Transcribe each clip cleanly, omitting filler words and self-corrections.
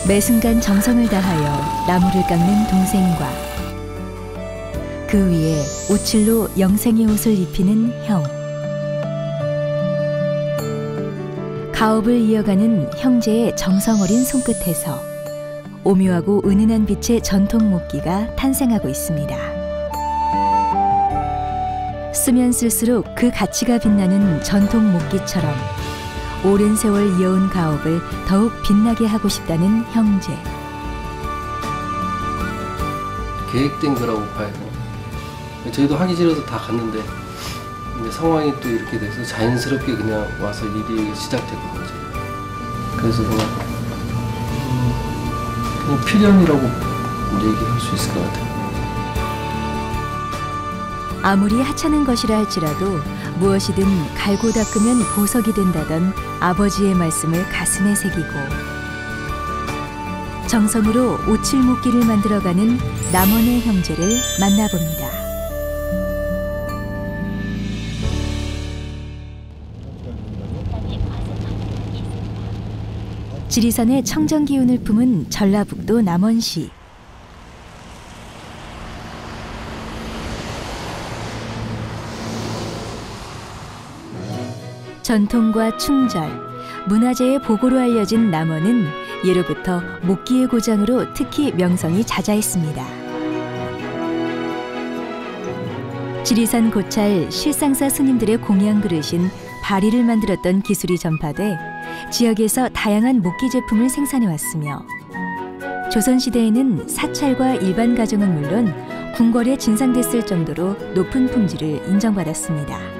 매 순간 정성을 다하여 나무를 깎는 동생과 그 위에 오칠로 영생의 옷을 입히는 형. 가업을 이어가는 형제의 정성 어린 손끝에서 오묘하고 은은한 빛의 전통 목기가 탄생하고 있습니다. 쓰면 쓸수록 그 가치가 빛나는 전통 목기처럼 오랜 세월 이어온 가업을 더욱 빛나게 하고 싶다는 형제. 계획된 거라고 봐요. 저희도 하기 싫어서 다 갔는데 근데 상황이 또 이렇게 돼서 자연스럽게 그냥 와서 일이 시작된 거죠. 그래서 그냥 필연이라고 얘기할 수 있을 것 같아요. 아무리 하찮은 것이라 할지라도 무엇이든 갈고 닦으면 보석이 된다던 아버지의 말씀을 가슴에 새기고 정성으로 오칠목기를 만들어가는 남원의 형제를 만나봅니다. 지리산의 청정 기운을 품은 전라북도 남원시. 전통과 충절, 문화재의 보고로 알려진 남원은 예로부터 목기의 고장으로 특히 명성이 자자했습니다. 지리산 고찰 실상사 스님들의 공양 그릇인 바리를 만들었던 기술이 전파돼 지역에서 다양한 목기 제품을 생산해왔으며 조선시대에는 사찰과 일반 가정은 물론 궁궐에 진상됐을 정도로 높은 품질을 인정받았습니다.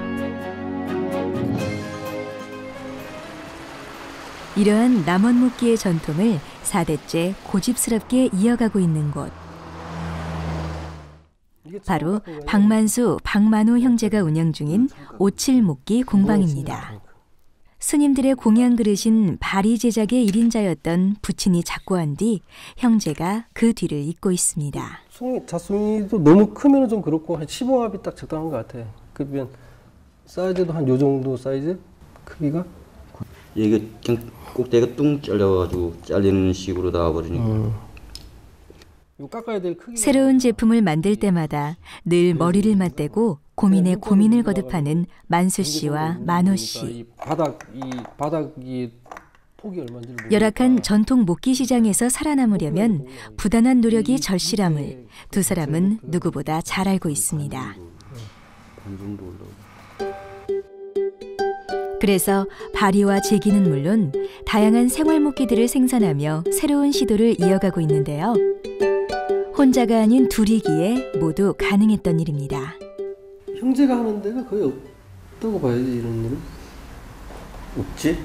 이러한 남원 목기의 전통을 4대째 고집스럽게 이어가고 있는 곳. 바로 박만수, 박만호 형제가 운영 중인 오칠목기 공방입니다. 스님들의 공양 그릇인 바리 제작의 1인자였던 부친이 작고한 뒤 형제가 그 뒤를 잇고 있습니다. 잣송이도 너무 크면 좀 그렇고 한 15합이 딱 적당한 것 같아. 그러면 사이즈도 한 요 정도 사이즈? 크기가? 이게 그냥 꼭대기가 뚱 잘려가지고 잘리는 식으로 나와버리니까. 깎아야 될 크기. 새로운 제품을 만들 때마다 늘 머리를 맞대고 고민에 고민을 거듭하는 만수 씨와 만호 씨. 바닥이 폭이 얼마인지 열악한 전통 목기 시장에서 살아남으려면 부단한 노력이 절실함을 두 사람은 누구보다 잘 알고 있습니다. 그래서 바리와 제기는 물론 다양한 생활 목기들을 생산하며 새로운 시도를 이어가고 있는데요. 혼자가 아닌 둘이기에 모두 가능했던 일입니다. 형제가 하는 데가 거의 없다고 봐야지. 이런 일은 없지.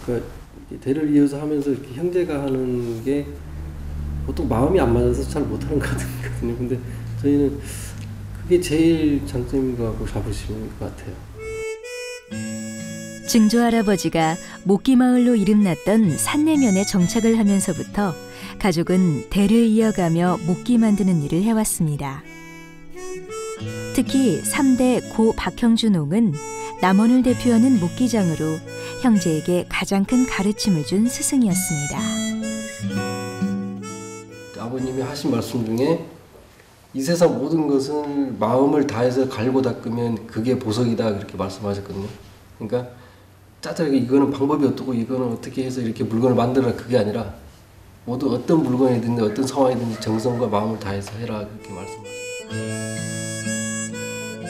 그러니까 대를 이어서 하면서 이렇게 형제가 하는 게 보통 마음이 안 맞아서 잘 못하는 것 같거든요. 근데 저희는 그게 제일 장점인 것 같고 자부심인 것 같아요. 증조 할아버지가 목기마을로 이름났던 산내면에 정착을 하면서부터 가족은 대를 이어가며 목기 만드는 일을 해왔습니다. 특히 3대 고 박형주 농은 남원을 대표하는 목기장으로 형제에게 가장 큰 가르침을 준 스승이었습니다. 아버님이 하신 말씀 중에 이 세상 모든 것은 마음을 다해서 갈고 닦으면 그게 보석이다 그렇게 말씀하셨거든요. 그러니까 짜잘하게 이거는 방법이 어떻고 이거는 어떻게 해서 이렇게 물건을 만들어라 그게 아니라 모두 어떤 물건이든지 어떤 상황이든지 정성과 마음을 다해서 해라 그렇게 말씀하셨어요.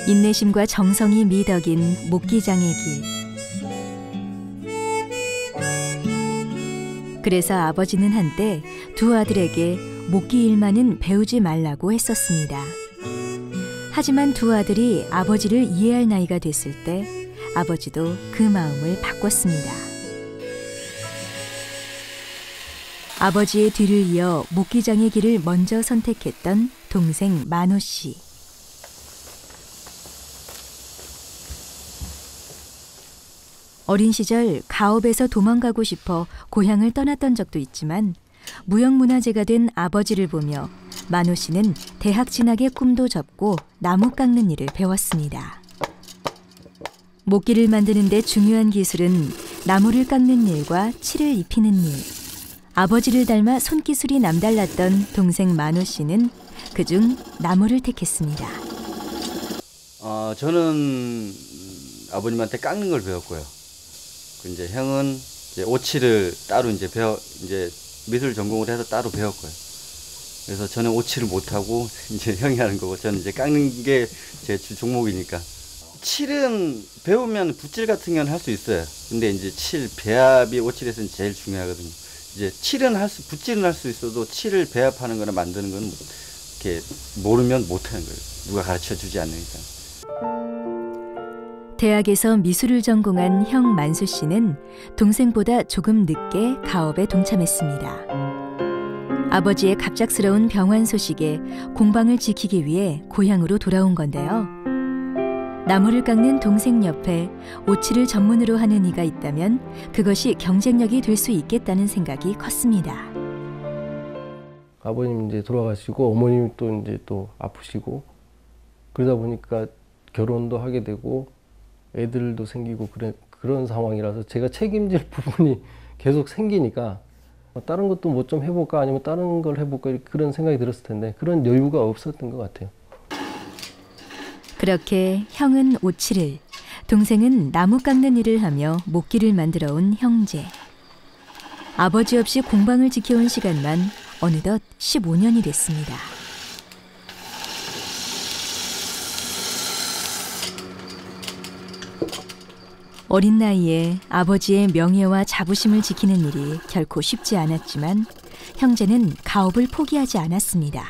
인내심과 정성이 미덕인 목기장의 길. 그래서 아버지는 한때 두 아들에게 목기 일만은 배우지 말라고 했었습니다. 하지만 두 아들이 아버지를 이해할 나이가 됐을 때 아버지도 그 마음을 바꿨습니다. 아버지의 뒤를 이어 목기장의 길을 먼저 선택했던 동생 만호 씨. 어린 시절 가업에서 도망가고 싶어 고향을 떠났던 적도 있지만 무형문화재가 된 아버지를 보며 만호 씨는 대학 진학의 꿈도 접고 나무 깎는 일을 배웠습니다. 목기를 만드는 데 중요한 기술은 나무를 깎는 일과 칠을 입히는 일. 아버지를 닮아 손기술이 남달랐던 동생 만호 씨는 그중 나무를 택했습니다. 저는 아버님한테 깎는 걸 배웠고요. 이제 형은 이제 오칠을 따로 이제 미술 전공을 해서 따로 배웠고요. 그래서 저는 오칠을 못하고 이제 형이 하는 거고 저는 이제 깎는 게 제 주 종목이니까. 칠은 배우면 붓질 같은 건 할 수 있어요. 근데 이제 배합이 오칠에서는 제일 중요하거든요. 이제 붓질은 할 수 있어도 칠을 배합하는 거나 만드는 건 이렇게 모르면 못하는 거예요. 누가 가르쳐 주지 않으니까. 대학에서 미술을 전공한 형 만수 씨는 동생보다 조금 늦게 가업에 동참했습니다. 아버지의 갑작스러운 병환 소식에 공방을 지키기 위해 고향으로 돌아온 건데요. 나무를 깎는 동생 옆에 오칠을 전문으로 하는 이가 있다면 그것이 경쟁력이 될 수 있겠다는 생각이 컸습니다. 아버님 이제 돌아가시고 어머님 또 이제 또 아프시고 그러다 보니까 결혼도 하게 되고 애들도 생기고 그런 상황이라서 제가 책임질 부분이 계속 생기니까 다른 것도 뭐 좀 해볼까 아니면 다른 걸 해볼까 그런 생각이 들었을 텐데 그런 여유가 없었던 것 같아요. 그렇게 형은 오칠을, 동생은 나무 깎는 일을 하며 목기를 만들어 온 형제. 아버지 없이 공방을 지켜온 시간만 어느덧 15년이 됐습니다. 어린 나이에 아버지의 명예와 자부심을 지키는 일이 결코 쉽지 않았지만 형제는 가업을 포기하지 않았습니다.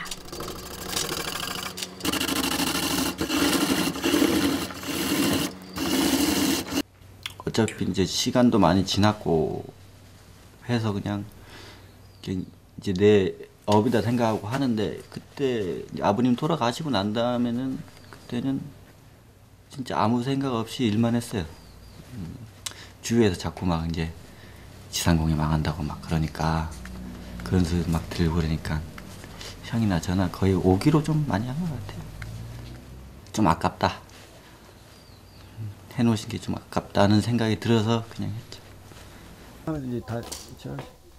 어차피 이제 시간도 많이 지났고 해서 그냥 이제 내 업이다 생각하고 하는데 그때 아버님 돌아가시고 난 다음에는 그때는 진짜 아무 생각 없이 일만 했어요. 주위에서 자꾸 막 이제 지상공이 망한다고 막 그러니까 그런 소리 막 들고 그러니까 형이나 저나 거의 오기로 좀 많이 한 것 같아요. 좀 아깝다. 해놓으신 게 좀 아깝다는 생각이 들어서 그냥 했죠.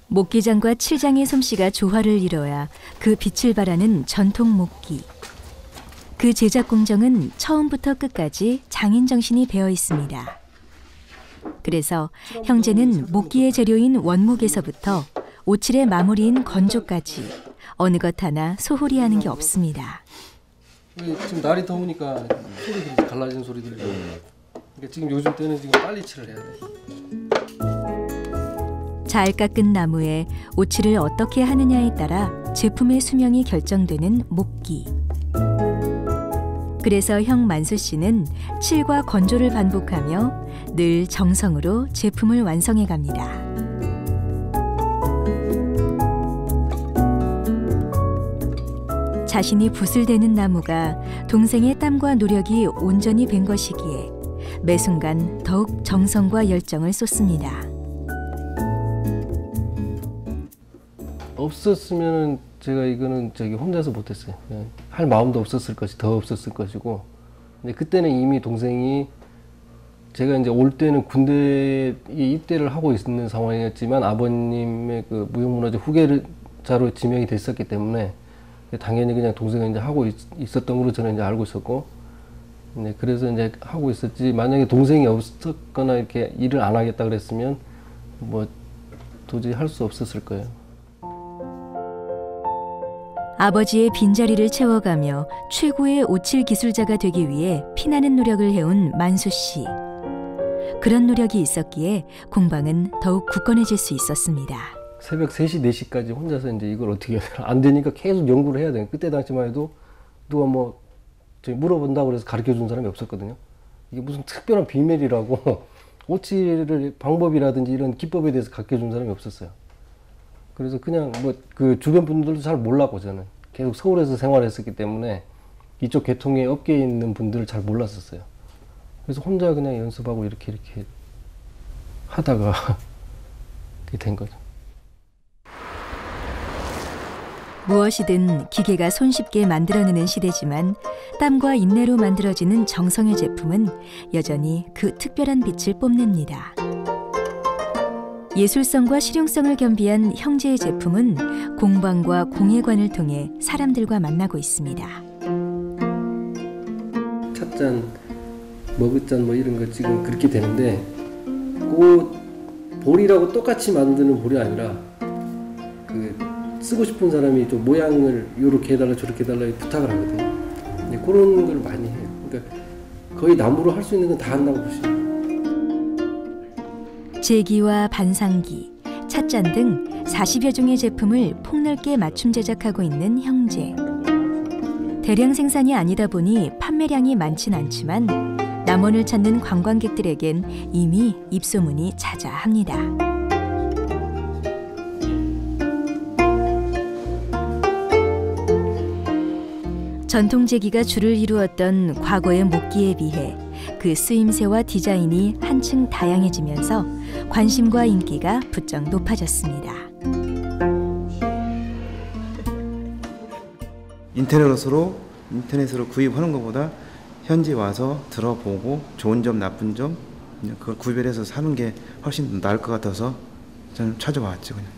목기장과 칠장의 솜씨가 조화를 이뤄야 그 빛을 발하는 전통 목기. 그 제작 공정은 처음부터 끝까지 장인 정신이 배어 있습니다. 그래서 형제는 목기의 재료인 원목에서부터 오칠의 마무리인 건조까지 어느 것 하나 소홀히 하는 게 없습니다. 지금 날이 더우니까 소리들이 갈라진 소리들이 그러니까 지금 요즘 때는 지금 빨리 칠을 해야 돼. 잘 깎은 나무에 오칠을 어떻게 하느냐에 따라 제품의 수명이 결정되는 목기. 그래서 형 만수 씨는 칠과 건조를 반복하며 늘 정성으로 제품을 완성해 갑니다. 자신이 붓을 대는 나무가 동생의 땀과 노력이 온전히 된 것이기에 매 순간 더욱 정성과 열정을 쏟습니다. 없었으면 제가 이거는 혼자서 못했어요. 할 마음도 없었을 것이 더 없었을 것이고. 근데 그때는 이미 동생이 제가 이제 올 때는 군대에 입대를 하고 있는 상황이었지만 아버님의 그 무형문화재 후계자로 지명이 됐었기 때문에 당연히 그냥 동생이 이제 하고 있었던 걸로 저는 이제 알고 있었고. 네, 그래서 이제 하고 있었지. 만약에 동생이 없었거나 이렇게 일을 안 하겠다 그랬으면 뭐 도저히 할 수 없었을 거예요. 아버지의 빈자리를 채워가며 최고의 오칠 기술자가 되기 위해 피나는 노력을 해온 만수 씨. 그런 노력이 있었기에 공방은 더욱 굳건해질 수 있었습니다. 새벽 3시, 4시까지 혼자서 이제 이걸 어떻게 해야 되나 안 되니까 계속 연구를 해야 돼요. 그때 당시만 해도 누가 뭐 물어본다고 해서 가르쳐 준 사람이 없었거든요. 이게 무슨 특별한 비밀이라고 오칠을 방법이라든지 이런 기법에 대해서 가르쳐 준 사람이 없었어요. 그래서 그냥 뭐 그 주변 분들도 잘 몰랐고 저는 계속 서울에서 생활했었기 때문에 이쪽 계통의 업계에 있는 분들을 잘 몰랐었어요. 그래서 혼자 그냥 연습하고 이렇게 하다가 그렇게 된 거죠. 무엇이든 기계가 손쉽게 만들어내는 시대지만 땀과 인내로 만들어지는 정성의 제품은 여전히 그 특별한 빛을 뽐냅니다. 예술성과 실용성을 겸비한 형제의 제품은 공방과 공예관을 통해 사람들과 만나고 있습니다. 찻잔, 머그잔 뭐 이런 거 지금 그렇게 되는데 그 볼이라고 똑같이 만드는 볼이 아니라 그 쓰고 싶은 사람이 좀 모양을 요렇게 해달라 저렇게 해달라 부탁을 하거든요. 네, 그런 걸 많이 해요. 그러니까 거의 나무로 할 수 있는 건 다 한다고 보시면 돼요. 제기와 반상기, 찻잔 등 40여 종의 제품을 폭넓게 맞춤 제작하고 있는 형제. 대량 생산이 아니다 보니 판매량이 많진 않지만 남원을 찾는 관광객들에겐 이미 입소문이 자자합니다. 전통 제기가 주를 이루었던 과거의 목기에 비해 그 쓰임새와 디자인이 한층 다양해지면서 관심과 인기가 부쩍 높아졌습니다. 인터넷으로 구입하는 것보다 현지 와서 들어보고 좋은 점 나쁜 점 그걸 구별해서 사는 게 훨씬 나을 것 같아서 저는 찾아왔죠. 그냥.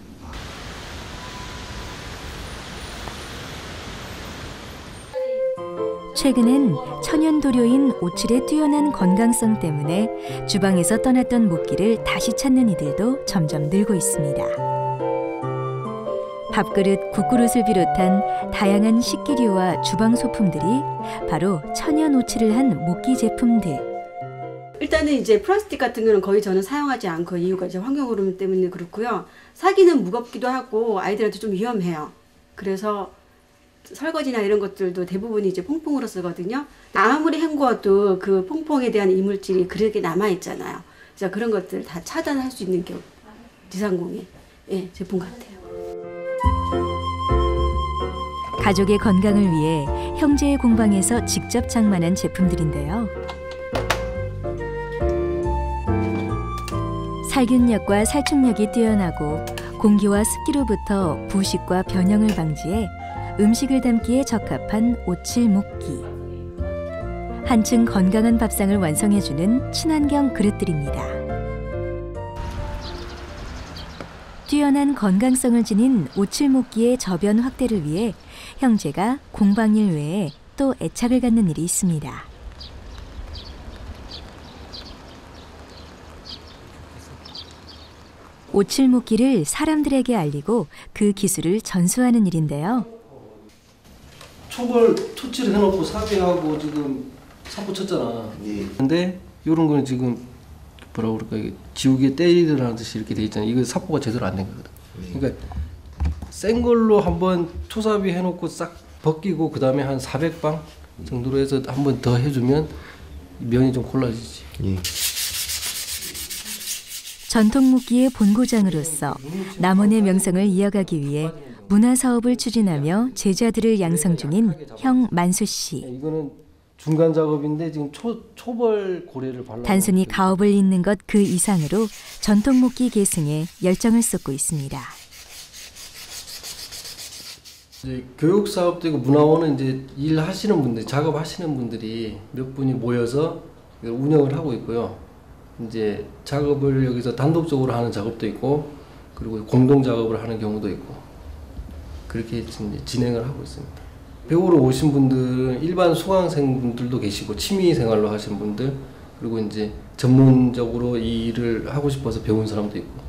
최근엔 천연 도료인 오칠의 뛰어난 건강성 때문에 주방에서 떠났던 목기를 다시 찾는 이들도 점점 늘고 있습니다. 밥그릇, 국그릇을 비롯한 다양한 식기류와 주방 소품들이 바로 천연 오칠을 한 목기 제품들. 일단은 이제 플라스틱 같은 거는 거의 저는 사용하지 않고 이유가 이제 환경 오염 때문에 그렇고요. 사기는 무겁기도 하고 아이들한테 좀 위험해요. 그래서 설거지나 이런 것들도 대부분이 이제 퐁퐁으로 쓰거든요. 아무리 헹구어도 그 퐁퐁에 대한 이물질이 그렇게 남아 있잖아요. 그래서 그런 것들 다 차단할 수 있는 게 지상공의 제품 같아요. 가족의 건강을 위해 형제의 공방에서 직접 장만한 제품들인데요. 살균력과 살충력이 뛰어나고 공기와 습기로부터 부식과 변형을 방지해 음식을 담기에 적합한 오칠 목기. 한층 건강한 밥상을 완성해주는 친환경 그릇들입니다. 뛰어난 건강성을 지닌 오칠 목기의 저변 확대를 위해 형제가 공방일 외에 또 애착을 갖는 일이 있습니다. 오칠 목기를 사람들에게 알리고 그 기술을 전수하는 일인데요. 초벌 토치를 해놓고 삽입하고 지금 삽 붙였잖아. 예. 근데 이런 거는 지금 뭐라 그럴까 이게 지우개 때리듯 듯이 이렇게 돼 있잖아. 이거 삽포가 제대로 안 된 거거든. 그러니까 센 걸로 한번 초삽입 해놓고 싹 벗기고 그 다음에 한 400방 정도로 해서 한 번 더 해주면 면이 좀 골라지지. 예. 전통 목기의 본고장으로서 남원의 명성을 이어가기 위해 문화사업을 추진하며 제자들을 양성 중인 형 만수 씨. 이거는 중간 작업인데 지금 초벌 고래를 발라. 단순히 가업을 잇는 것 그 이상으로 전통 목기 계승에 열정을 쏟고 있습니다. 이제 교육 사업도 있고 문화원은 이제 일하시는 분들, 작업하시는 분들이 몇 분이 모여서 이걸 운영을 하고 있고요. 이제 작업을 여기서 단독적으로 하는 작업도 있고, 그리고 공동 작업을 하는 경우도 있고, 그렇게 진행을 하고 있습니다. 배우러 오신 분들은 일반 수강생분들도 계시고, 취미 생활로 하신 분들, 그리고 이제 전문적으로 이 일을 하고 싶어서 배운 사람도 있고,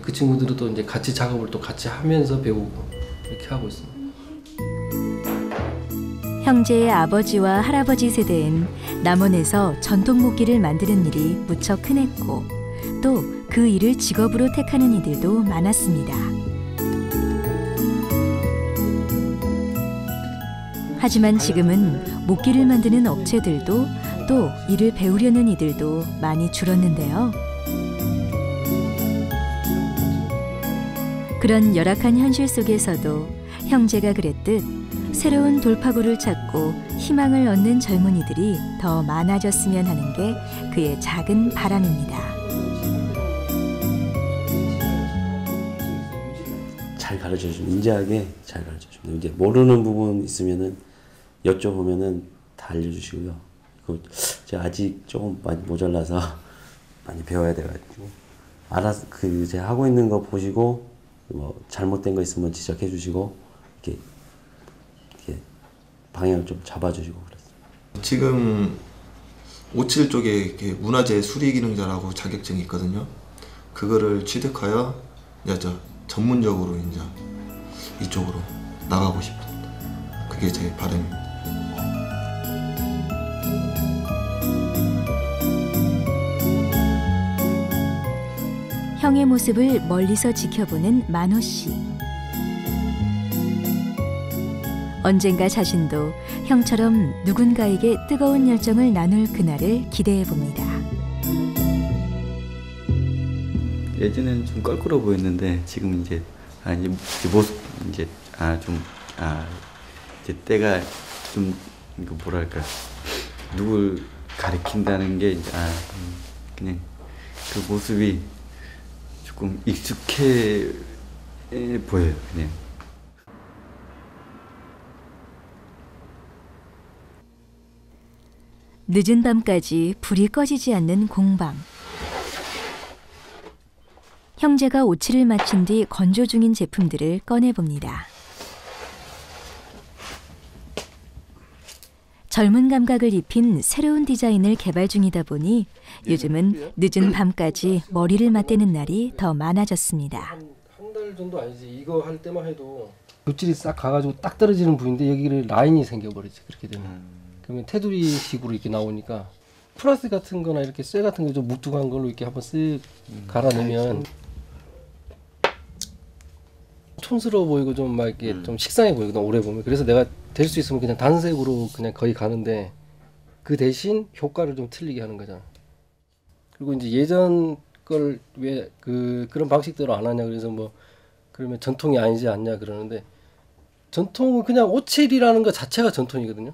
그 친구들은 또 이제 같이 작업을 또 같이 하면서 배우고 이렇게 하고 있습니다. 형제의 아버지와 할아버지 세대엔 남원에서 전통 목기를 만드는 일이 무척 흔했고 또 그 일을 직업으로 택하는 이들도 많았습니다. 하지만 지금은 목기를 만드는 업체들도 또 이를 배우려는 이들도 많이 줄었는데요. 그런 열악한 현실 속에서도 형제가 그랬듯 새로운 돌파구를 찾고 희망을 얻는 젊은이들이 더 많아졌으면 하는 게 그의 작은 바람입니다. 잘 가르쳐주면 인지하게 잘 가르쳐주면 이제 모르는 부분 있으면은 여쭤보면은 다 알려주시고요. 그 제가 아직 조금 많이 모자라서 많이 배워야 돼가지고 알아서 제가 하고 있는 거 보시고 뭐 잘못된 거 있으면 지적해 주시고 이렇게 방향을 좀 잡아주시고 그랬어요. 지금 57 쪽에 이렇게 문화재 수리기능자라고 자격증이 있거든요. 그거를 취득하여 이제 전문적으로 이제 이쪽으로 나가고 싶습니다. 그게 제 바람입니다. 형의 모습을 멀리서 지켜보는 만호 씨. 언젠가 자신도 형처럼 누군가에게 뜨거운 열정을 나눌 그날을 기대해 봅니다. 예전에는 좀 껄끄러워 보였는데 지금 이제 모습 이제 이제 때가 좀 뭐랄까 누굴 가리킨다는 게 이제 그냥 그 모습이 조금 익숙해 보여요. 그냥. 늦은 밤까지 불이 꺼지지 않는 공방. 형제가 오칠을 마친 뒤 건조 중인 제품들을 꺼내봅니다. 젊은 감각을 입힌 새로운 디자인을 개발 중이다 보니 요즘은 늦은 밤까지 머리를 맞대는 날이 더 많아졌습니다. 한 달 정도 아니지. 이거 할 때만 해도 돛질이 싹 가가지고 딱 떨어지는 부위인데 여기를 라인이 생겨버리지. 그렇게 되면. 그러면 테두리식으로 이렇게 나오니까 플라스틱 같은 거나 이렇게 쇠 같은 거 좀 묵직한 걸로 이렇게 한번 쓱 갈아내면 촌스러워 보이고 좀 막 이렇게 좀 식상해 보이거든, 오래 보면. 그래서 내가 될 수 있으면 그냥 단색으로 그냥 거의 가는데 그 대신 효과를 좀 틀리게 하는 거잖아. 그리고 이제 예전 걸 왜 그런 방식대로 안 하냐 그래서 뭐 그러면 전통이 아니지 않냐 그러는데 전통은 그냥 오칠이라는 것 자체가 전통이거든요.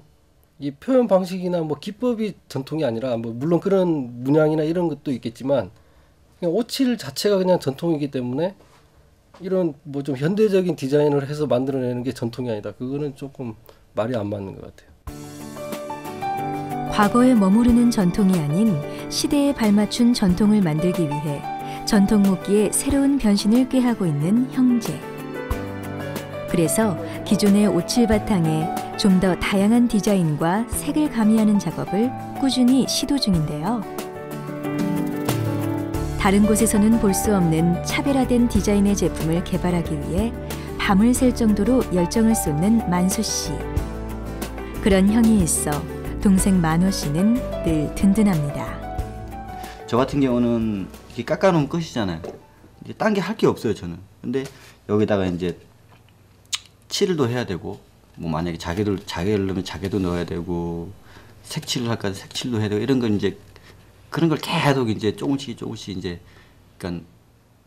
이 표현 방식이나 뭐 기법이 전통이 아니라 뭐 물론 그런 문양이나 이런 것도 있겠지만 그냥 오칠 자체가 그냥 전통이기 때문에 이런 뭐 좀 현대적인 디자인을 해서 만들어내는 게 전통이 아니다. 그거는 조금 말이 안 맞는 것 같아요. 과거에 머무르는 전통이 아닌 시대에 발맞춘 전통을 만들기 위해 전통 목기의 새로운 변신을 꾀하고 있는 형제. 그래서 기존의 오칠 바탕에 좀 더 다양한 디자인과 색을 가미하는 작업을 꾸준히 시도 중인데요. 다른 곳에서는 볼 수 없는 차별화된 디자인의 제품을 개발하기 위해 밤을 샐 정도로 열정을 쏟는 만수 씨. 그런 형이 있어 동생 만호 씨는 늘 든든합니다. 저 같은 경우는 이렇게 깎아놓으면 끝이잖아요. 이제 딴 게 할 게 없어요, 저는. 근데 여기다가 이제 칠도 해야 되고, 뭐 만약에 자개를 넣으면 자개도 넣어야 되고, 색칠을 할까 색칠도 해야 되고, 이런 건 이제 그런 걸 계속 이제 조금씩 이제, 그러니까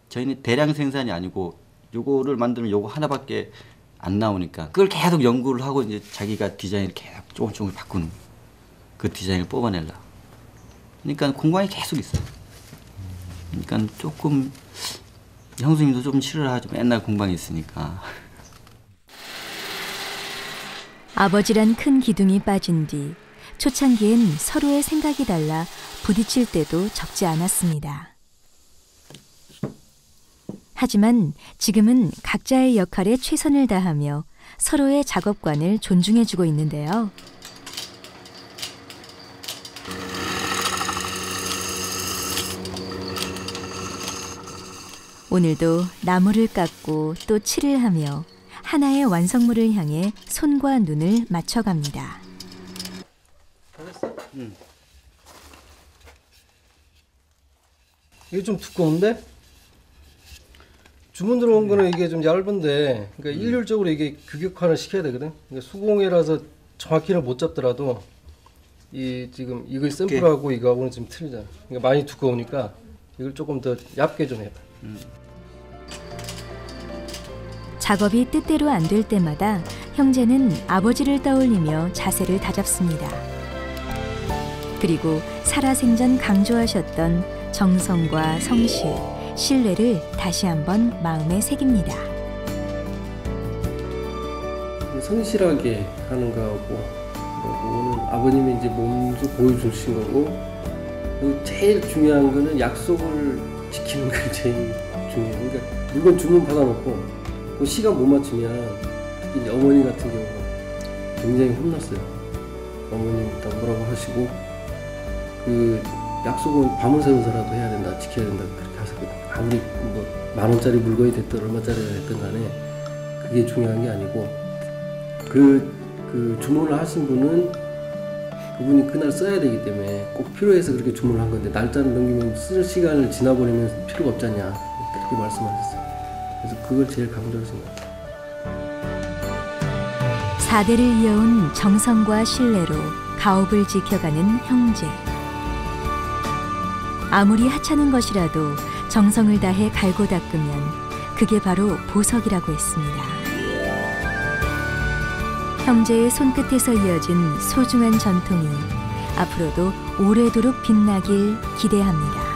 저희는 대량 생산이 아니고 요거를 만들면 요거 하나밖에 안 나오니까 그걸 계속 연구를 하고 이제 자기가 디자인을 계속 조금 바꾸는 그 디자인을 뽑아내려. 그러니까 공방이 계속 있어요. 그러니까 조금 형수님도 좀 싫어를 하죠. 맨날 공방에 있으니까. 아버지란 큰 기둥이 빠진 뒤 초창기엔 서로의 생각이 달라 부딪힐 때도 적지 않았습니다. 하지만 지금은 각자의 역할에 최선을 다하며 서로의 작업관을 존중해주고 있는데요. 오늘도 나무를 깎고 또 칠을 하며 하나의 완성물을 향해 손과 눈을 맞춰갑니다. 응. 이게 좀 두꺼운데? 주문 들어온 거는 이게 좀 얇은데, 그러니까 일률적으로 이게 규격화를 시켜야 되거든. 그러니까 수공예라서 정확히는 못 잡더라도 이 지금 이거 샘플하고 이거하고는 좀 틀리잖아. 그러니까 많이 두꺼우니까 이걸 조금 더 얇게 좀 해봐. 작업이 뜻대로 안 될 때마다 형제는 아버지를 떠올리며 자세를 다잡습니다. 그리고 살아생전 강조하셨던 정성과 성실, 신뢰를 다시 한번 마음에 새깁니다. 성실하게 하는 거하고 오늘 아버님이 이제 몸도 보여주신 거고 그리고 제일 중요한 거는 약속을 지키는 게 제일 중요해요. 그러니까 물건 주문 받아놓고 그 시간 못 맞추면 특히 이제 어머니 같은 경우가 굉장히 혼났어요. 어머님 일단 뭐라고 하시고 그 약속은 밤을 새워서라도 해야 된다, 지켜야 된다 그렇게 하셨거든요. 아무리 뭐 10,000원짜리 물건이 됐든 얼마짜리가 됐든 간에 그게 중요한 게 아니고 그 주문을 하신 분은 그분이 그날 써야 되기 때문에 꼭 필요해서 그렇게 주문을 한 건데 날짜를 넘기면 쓸 시간을 지나버리면 필요가 없잖냐 그렇게 말씀하셨어요. 그래서 그걸 제일 강조하신 것 같아요. 4대를 이어온 정성과 신뢰로 가업을 지켜가는 형제. 아무리 하찮은 것이라도 정성을 다해 갈고 닦으면 그게 바로 보석이라고 했습니다. 형제의 손끝에서 이어진 소중한 전통이 앞으로도 오래도록 빛나길 기대합니다.